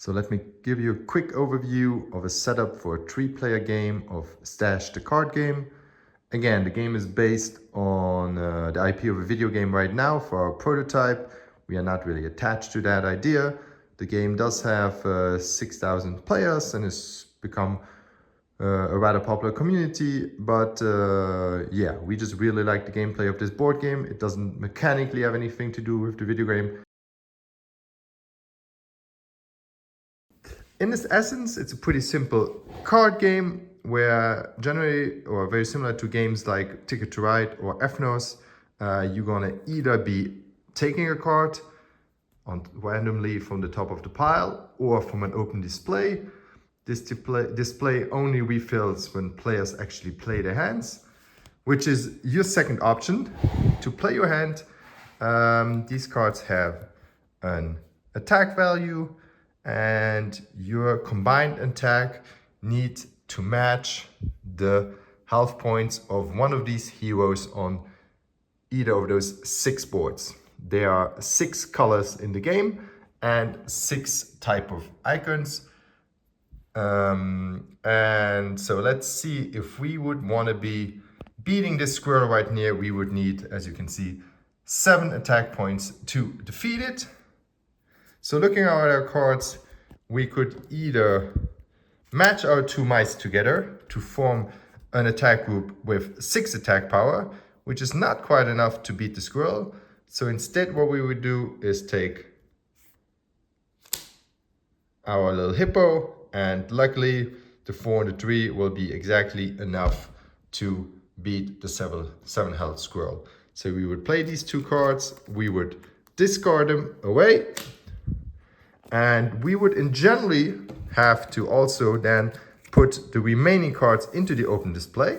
So let me give you a quick overview of a setup for a 3-player game of Stash the Card Game. Again, the game is based on the IP of a video game right now for our prototype. We are not really attached to that idea. The game does have 6,000 players and has become a rather popular community, but yeah, we just really like the gameplay of this board game. It doesn't mechanically have anything to do with the video game. In its essence, it's a pretty simple card game where generally, or very similar to games like Ticket to Ride or Ethnos, you're gonna either be taking a card randomly from the top of the pile or from an open display. This display only refills when players actually play their hands, which is your second option. To play your hand, these cards have an attack value, and your combined attack need to match the health points of one of these heroes on either of those 6 boards. There are 6 colors in the game and 6 type of icons. And so let's see, if we would want to be beating this squirrel right here, we would need, as you can see, 7 attack points to defeat it. So looking at our cards, we could either match our 2 mice together to form an attack group with 6 attack power, which is not quite enough to beat the squirrel. So instead what we would do is take our little hippo, and luckily the 4 and the 3 will be exactly enough to beat the 7 health squirrel. So we would play these 2 cards, we would discard them away, and we would generally have to also then put the remaining cards into the open display.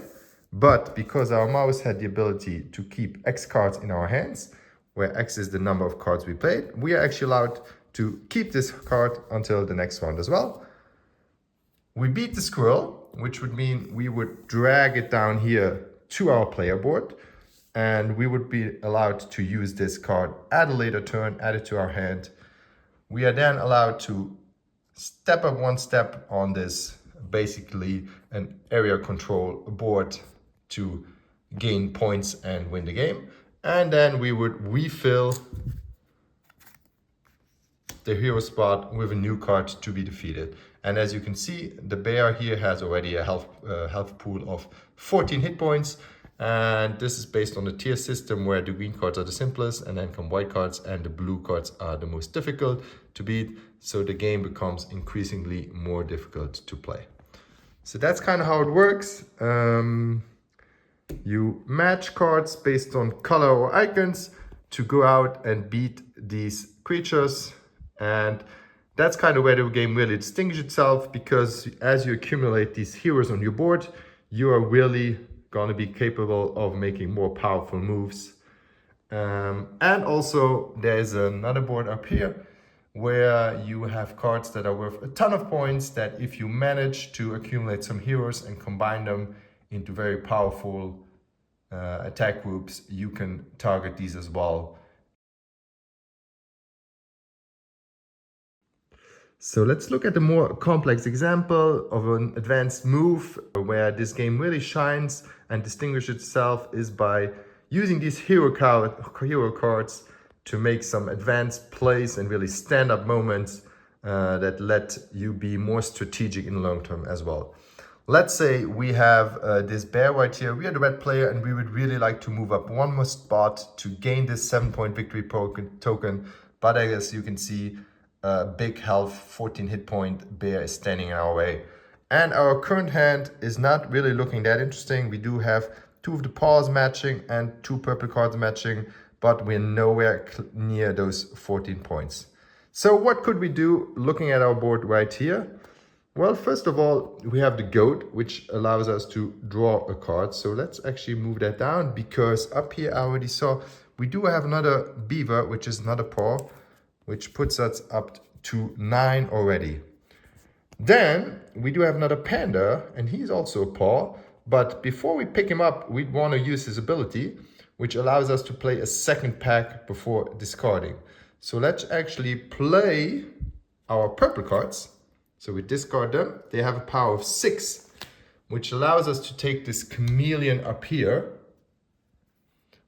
But because our mouse had the ability to keep X cards in our hands, where X is the number of cards we played, we are actually allowed to keep this card until the next round as well. We beat the squirrel, which would mean we would drag it down here to our player board, and we would be allowed to use this card at a later turn, add it to our hand. We are then allowed to step up 1 step on this, basically an area control board, to gain points and win the game. And then we would refill the hero spot with a new card to be defeated. And as you can see, the bear here has already a health pool of 14 hit points. And this is based on the tier system where the green cards are the simplest, and then come white cards, and the blue cards are the most difficult to beat. So the game becomes increasingly more difficult to play. So that's kind of how it works. You match cards based on color or icons to go out and beat these creatures. And that's kind of where the game really distinguishes itself, because as you accumulate these heroes on your board, you are really going to be capable of making more powerful moves. And also there's another board up here where you have cards that are worth a ton of points, that if you manage to accumulate some heroes and combine them into very powerful attack groups, you can target these as well. So let's look at a more complex example of an advanced move where this game really shines and distinguishes itself, is by using these hero cards to make some advanced plays and really stand-up moments that let you be more strategic in the long term as well. Let's say we have this bear right here. We are the red player and we would really like to move up 1 more spot to gain this 7-point victory token. But as you can see, big health, 14 hit point bear is standing in our way. And our current hand is not really looking that interesting. We do have 2 of the paws matching and 2 purple cards matching, but we're nowhere near those 14 points. So what could we do looking at our board right here? Well, first of all, we have the goat, which allows us to draw a card. So let's actually move that down, because up here I already saw we do have another beaver, which is another paw, which puts us up to 9 already. Then we do have another panda, and he's also a paw. But before we pick him up, we'd want to use his ability, which allows us to play a second pack before discarding. So let's actually play our purple cards. So we discard them. They have a power of 6, which allows us to take this chameleon up here,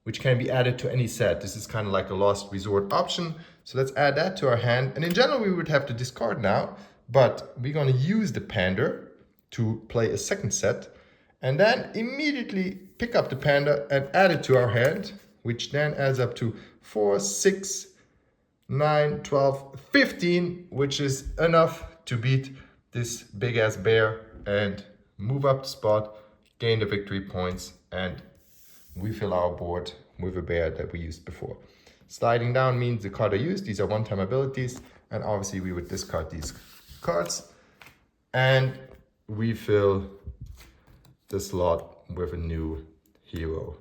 which can be added to any set. This is kind of like a last resort option. So let's add that to our hand. And in general, we would have to discard now, but we're going to use the panda to play a second set and then immediately pick up the panda and add it to our hand, which then adds up to 4, 6, 9, 12, 15, which is enough to beat this big ass bear and move up the spot, gain the victory points, and we fill our board with a bear that we used before. Sliding down means the card I used. These are one-time abilities, and obviously we would discard these cards and refill the slot with a new hero.